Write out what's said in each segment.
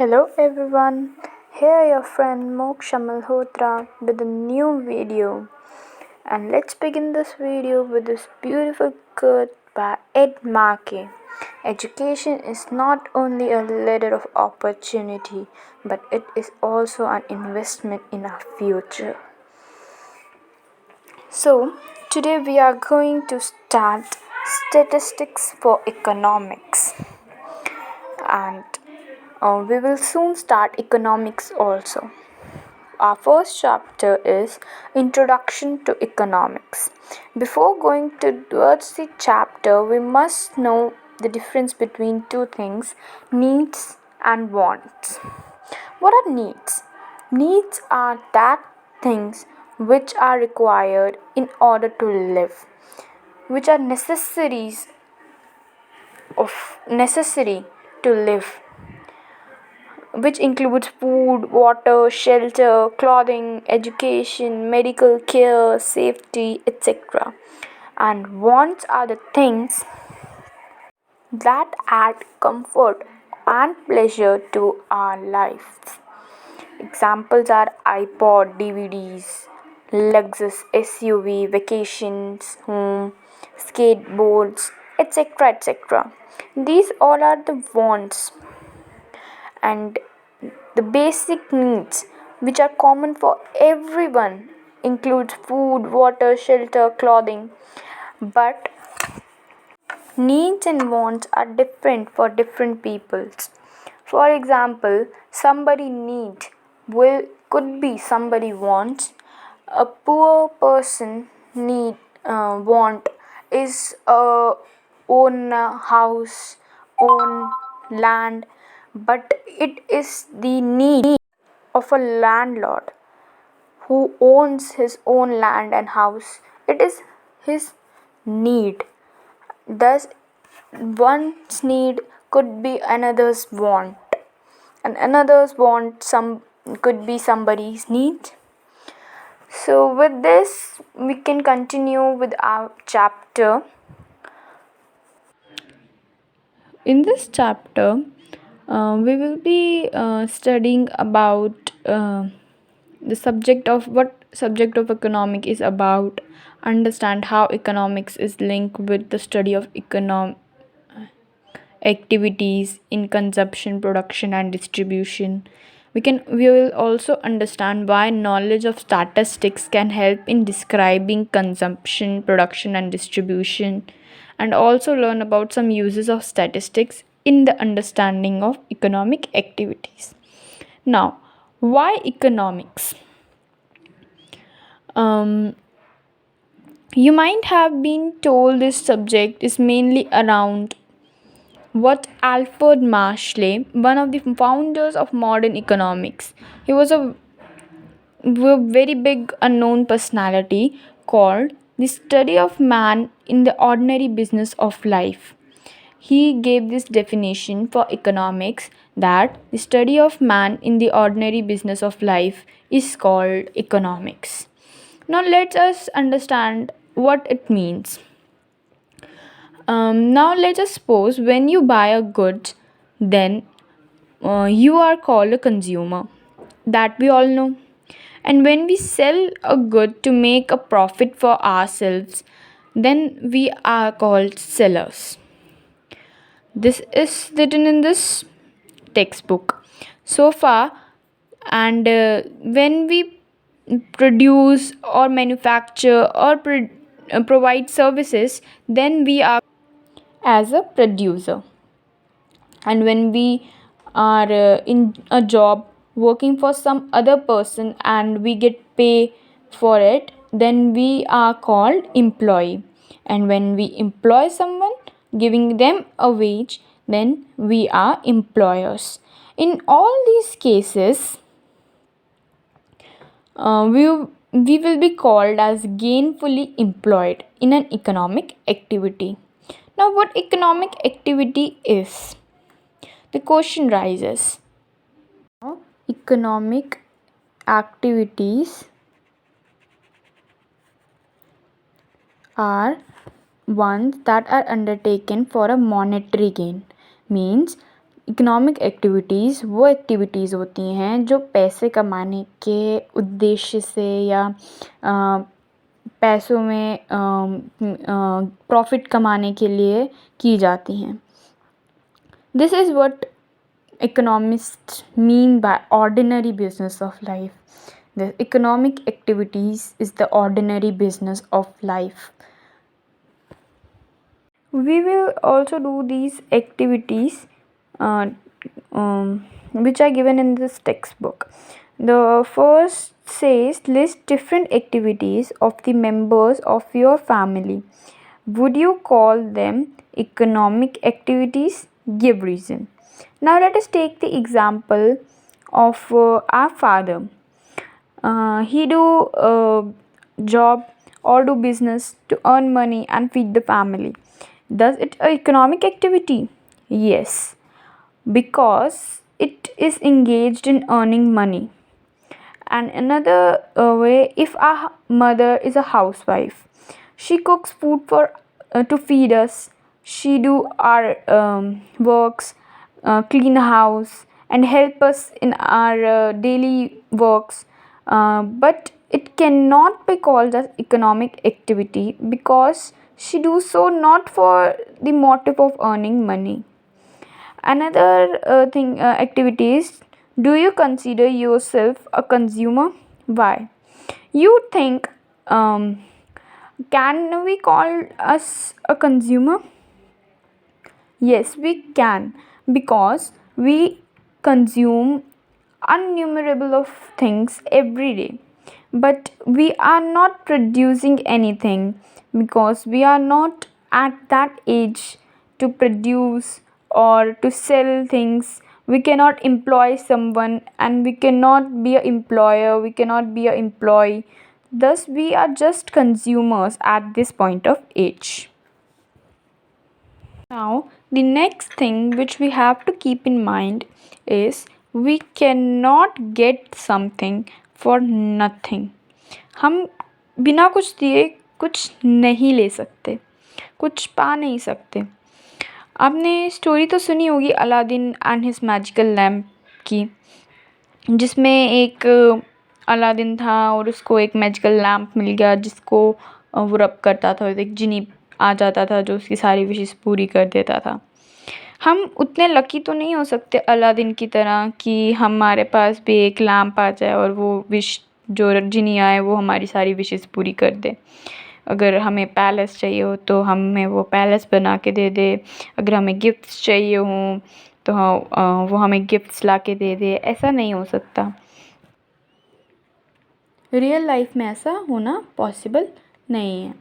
Hello everyone, here your friend Moksha Malhotra with a new video. And let's begin this video with this beautiful quote by Ed Markey. Education is not only a ladder of opportunity, but it is also an investment in our future. So, today we are going to start statistics for economics. And we will soon start economics also. Our first chapter is Introduction to Economics. Before going towards the chapter, we must know the difference between two things, needs and wants. What are needs? Needs are that things which are required in order to live, which are necessary to live, which includes food, water, shelter, clothing, education, medical care, safety, etc. And wants are the things that add comfort and pleasure to our lives. Examples are iPod, DVDs, Lexus SUV, vacations, home, skateboards, etc. etc. These all are the wants, and the basic needs which are common for everyone includes food, water, shelter, clothing. But needs and wants are different for different peoples. For example, somebody need will could be somebody wants. A poor person need want is own a house, own land, but it is the need of a landlord who owns his own land and house. It is his need. Thus, one's need could be another's want, and another's want could be somebody's need. So, with this, we can continue with our chapter. In this chapter, we will be studying about the subject of economic is about, understand how economics is linked with the study of economic activities in consumption, production and distribution. We will also understand why knowledge of statistics can help in describing consumption, production and distribution, and also learn about some uses of statistics in the understanding of economic activities. Now, why economics? Um, you might have been told this subject is mainly around what Alfred Marshley, one of the founders of modern economics, he was a very big unknown personality called the study of man in the ordinary business of life. He gave this definition for economics that the study of man in the ordinary business of life is called economics. Now let us understand what it means. Now let us suppose when you buy a good, then you are called a consumer. That we all know. And when we sell a good to make a profit for ourselves, then we are called sellers. This is written in this textbook. So far, and when we produce or manufacture or provide services, then we are as a producer. And when we are in a job working for some other person and we get pay for it, then we are called employee. And when we employ someone giving them a wage, then we are employers. In all these cases, we will be called as gainfully employed in an economic activity. Now, what economic activity is? The question rises. Economic activities are ones that are undertaken for a monetary gain. Means economic activities वो activities होती हैं जो पैसे कमाने के उद्देश्य से या पैसों में प्रॉफिट कमाने के लिए की जाती हैं. This is what economists mean by ordinary business of life. The economic activities is the ordinary business of life. We will also do these activities uh, which are given in this textbook. The first says list different activities of the members of your family. Would you call them economic activities? Give reason. Now let us take the example of our father. He do job or do business to earn money and feed the family. Does it a economic activity? Yes, because it is engaged in earning money. And another way, if our mother is a housewife, she cooks food for to feed us. She do our works, clean house, and help us in our daily works. But it cannot be called as economic activity because she do so not for the motive of earning money. Another activities. Do you consider yourself a consumer? Why? You think, can we call us a consumer? Yes, we can, because we consume innumerable of things every day, but we are not producing anything because we are not at that age to produce or to sell things. We cannot employ someone, and we cannot be an employer, we cannot be an employee. Thus we are just consumers at this point of age. Now, the next thing which we have to keep in mind is we cannot get something for nothing. हम बिना कुछ दिए कुछ नहीं ले सकते, कुछ पा नहीं सकते. आपने स्टोरी तो सुनी होगी Aladdin and his magical lamp की, जिसमें एक अलादीन था और उसको एक मैजिकल लैम्प मिल गया जिसको वो रब करता था, एक जिनी आ जाता था जो उसकी सारी विशेष पूरी कर देता था. हम उतने लकी तो नहीं हो सकते अलादीन की तरह कि हमारे पास भी एक लैम्प आ जाए और वो विश जो जिनी आए वो हमारी सारी विशेष पूरी कर दे. अगर हमें पैलेस चाहिए हो तो हमें वो पैलेस बना के दे दे. अगर हमें गिफ्ट्स चाहिए हों तो वो हमें गिफ्ट्स ला के दे दे. ऐसा नहीं हो सकता. रियल लाइफ में ऐसा होना पॉसिबल नहीं है.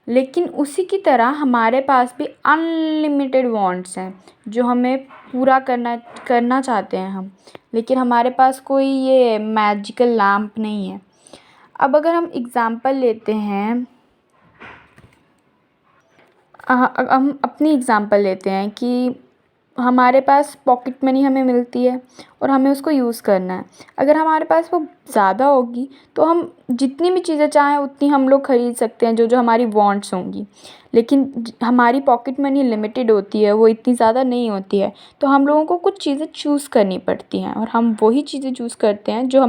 लेकिन उसी की तरह हमारे पास भी अनलिमिटेड वांट्स हैं जो हमें पूरा करना चाहते हैं हम, लेकिन हमारे पास कोई ये मैजिकल लैम्प नहीं है. अब अगर हम एग्ज़ाम्पल लेते हैं, हम अपनी एग्ज़ाम्पल लेते हैं कि हमारे पास पॉकेट मनी हमें मिलती है और हमें उसको यूज़ करना है. अगर हमारे पास वो ज़्यादा होगी तो हम जितनी भी चीज़ें चाहें उतनी हम लोग ख़रीद सकते हैं जो हमारी वांट्स होंगी. लेकिन हमारी पॉकेट मनी लिमिटेड होती है, वो इतनी ज़्यादा नहीं होती है, तो हम लोगों को कुछ चीज़ें चूज़ करनी पड़ती हैं और हम वही चीज़ें चूज़ करते हैं जो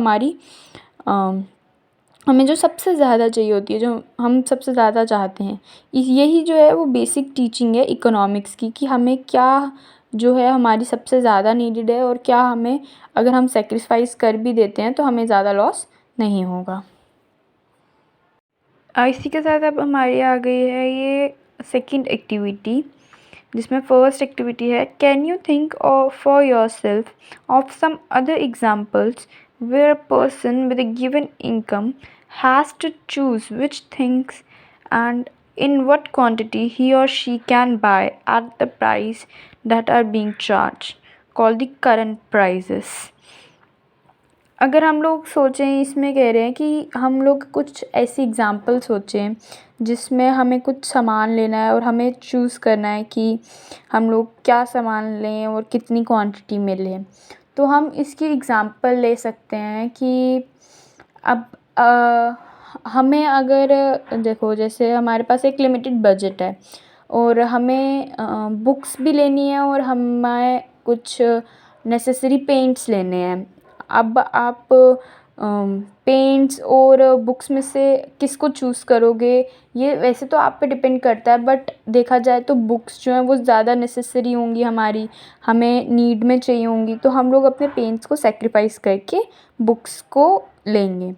हमें जो सबसे ज़्यादा चाहिए होती है, जो हम सबसे ज़्यादा चाहते हैं. यही जो है वो बेसिक टीचिंग है इकोनॉमिक्स की कि हमें क्या जो है हमारी सबसे ज़्यादा नीडेड है और क्या हमें अगर हम सेक्रीफाइस कर भी देते हैं तो हमें ज़्यादा लॉस नहीं होगा. इसी के साथ अब हमारी आ गई है ये सेकंड एक्टिविटी, जिसमें फर्स्ट एक्टिविटी है can you think of for yourself of some other examples where a person with a given income has to choose which things and in what quantity he or she can buy at the price that are being charged, called the current prices. अगर हम लोग सोचें, इसमें कह रहे हैं कि हम लोग कुछ ऐसी एग्ज़ाम्पल सोचें जिसमें हमें कुछ सामान लेना है और हमें चूज़ करना है कि हम लोग क्या सामान लें और कितनी क्वांटिटी में लें. तो हम इसकी एग्ज़ाम्पल ले सकते हैं कि अब हमें अगर देखो जैसे हमारे पास एक लिमिटेड बजट है और हमें बुक्स भी लेनी है और हमें कुछ नेसेसरी पेंट्स लेने हैं। अब आप पेंट्स और बुक्स में से किसको चूज़ करोगे, ये वैसे तो आप पे डिपेंड करता है, बट देखा जाए तो बुक्स जो हैं वो ज़्यादा नेसेसरी होंगी, हमें नीड में चाहिए होंगी, तो हम लोग अपने पेंट्स को सेक्रीफाइस करके बुक्स को लेंगे।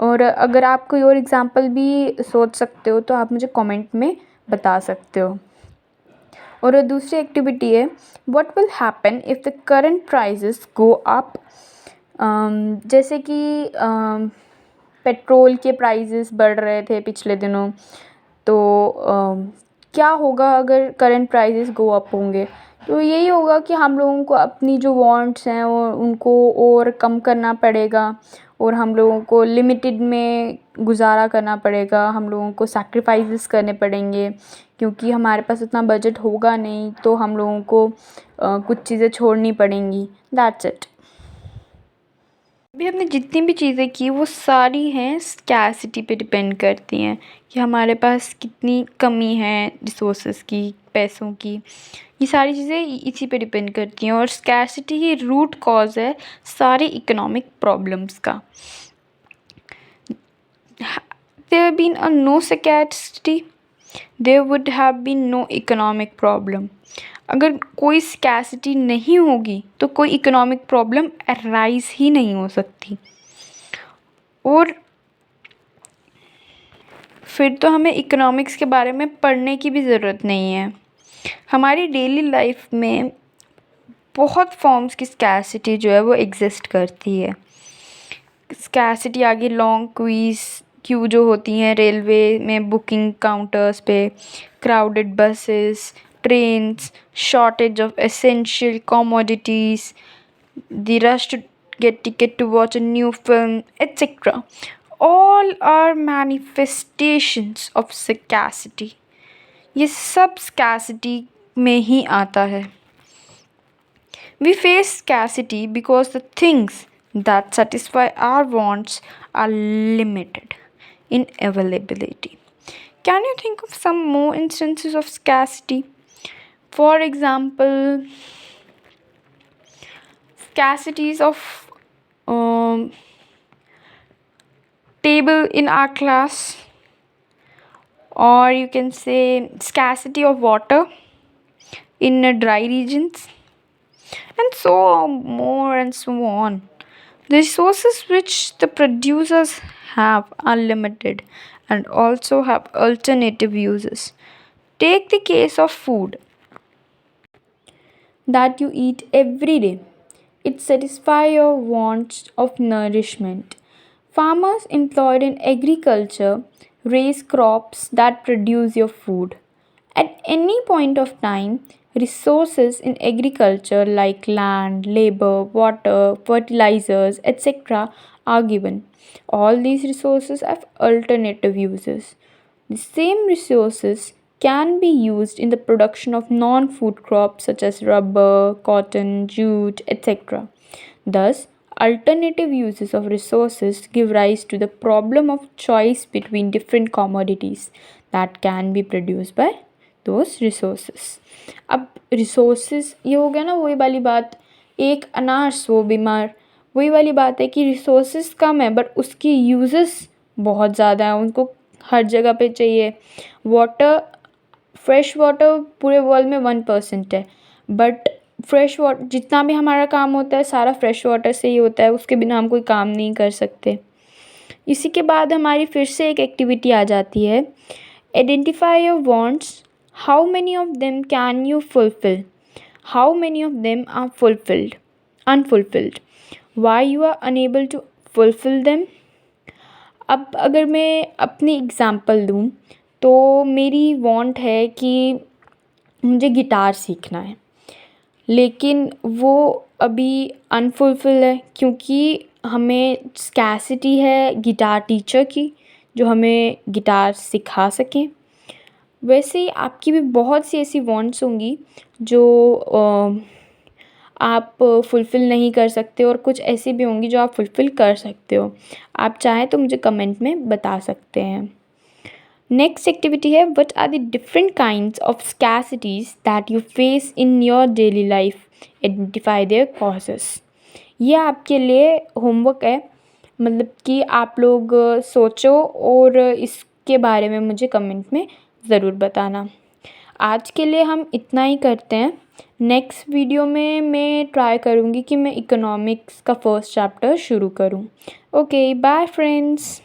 और अगर आप कोई और एग्ज़ाम्पल भी सोच सकते हो तो आप मुझे कमेंट में बता सकते हो। और दूसरी एक्टिविटी है, what will happen if the current prices go up. जैसे कि पेट्रोल के प्राइजेस बढ़ रहे थे पिछले दिनों, तो क्या होगा अगर करंट प्राइजेस गो अप होंगे? तो यही होगा कि हम लोगों को अपनी जो वांट्स हैं वो उनको और कम करना पड़ेगा, और हम लोगों को लिमिटेड में गुजारा करना पड़ेगा, हम लोगों को सैक्रिफाइसेस करने पड़ेंगे, क्योंकि हमारे पास उतना बजट होगा नहीं, तो हम लोगों को कुछ चीज़ें छोड़नी पड़ेंगी। That's it. अभी हमने जितनी भी चीज़ें की वो सारी हैं स्कैर्सिटी पे डिपेंड करती हैं, कि हमारे पास कितनी कमी है रिसोर्सेज की, पैसों की। ये सारी चीज़ें इसी पे डिपेंड करती हैं, और स्कैर्सिटी ही रूट कॉज है सारे इकोनॉमिक प्रॉब्लम्स का। There been a no scarcity, there would have been no economic problem. अगर कोई स्कैर्सिटी नहीं होगी तो कोई इकोनॉमिक प्रॉब्लम अराइज ही नहीं हो सकती, और फिर तो हमें इकोनॉमिक्स के बारे में पढ़ने की भी ज़रूरत नहीं है। हमारी डेली लाइफ में बहुत फॉर्म्स की स्कैर्सिटी जो है वो एग्जिस्ट करती है। स्कैर्सिटी आगे लॉन्ग क्यू जो होती हैं रेलवे में, बुकिंग काउंटर्स पे, crowded buses, trains, shortage of essential commodities, the rush to get ticket to watch a new film, etc. All are manifestations of scarcity. ये सब scarcity में ही आता है। We face scarcity because the things that satisfy our wants are limited in availability. Can you think of some more instances of scarcity? For example, scarcities of table in our class, or you can say scarcity of water in dry regions, and so more and so on. The resources which the producers have are limited and also have alternative uses. Take the case of food that you eat every day. It satisfies your wants of nourishment. Farmers employed in agriculture raise crops that produce your food. At any point of time, resources in agriculture like land, labor, water, fertilizers, etc. are given. All these resources have alternative uses. The same resources can be used in the production of non food crops such as rubber, cotton, jute, etc. Thus, alternative uses of resources give rise to the problem of choice between different commodities that can be produced by those resources. अब resources ये हो गया ना वही वाली बात, एक अनार 100 बीमार, वही वाली बात है कि resources कम है बट उसकी uses बहुत ज़्यादा है, उनको हर जगह पे चाहिए। वाटर, फ्रेश वाटर पूरे वर्ल्ड में 1% है, बट फ्रेश वाटर जितना भी हमारा काम होता है सारा फ्रेश वाटर से ही होता है, उसके बिना हम कोई काम नहीं कर सकते। इसी के बाद हमारी फिर से एक एक्टिविटी आ जाती है, identify your wants, how many of them can you fulfil, how many of them are fulfilled, unfulfilled, why you are unable to fulfil them. अब अगर मैं अपनी एग्ज़ाम्पल दूँ तो मेरी वांट है कि मुझे गिटार सीखना है, लेकिन वो अभी अनफुलफिल है क्योंकि हमें स्कैर्सिटी है गिटार टीचर की जो हमें गिटार सिखा सकें। वैसे ही आपकी भी बहुत सी ऐसी वांट्स होंगी जो आप फुलफ़िल नहीं कर सकते, और कुछ ऐसी भी होंगी जो आप फुलफ़िल कर सकते हो। आप चाहें तो मुझे कमेंट में बता सकते हैं। नेक्स्ट एक्टिविटी है, what are the different kinds of scarcities that you face in your daily life. Identify their causes. ये आपके लिए होमवर्क है, मतलब कि आप लोग सोचो और इसके बारे में मुझे कमेंट में ज़रूर बताना। आज के लिए हम इतना ही करते हैं। नेक्स्ट वीडियो में मैं ट्राई करूँगी कि मैं इकोनॉमिक्स का फर्स्ट चैप्टर शुरू करूँ। Okay, bye friends.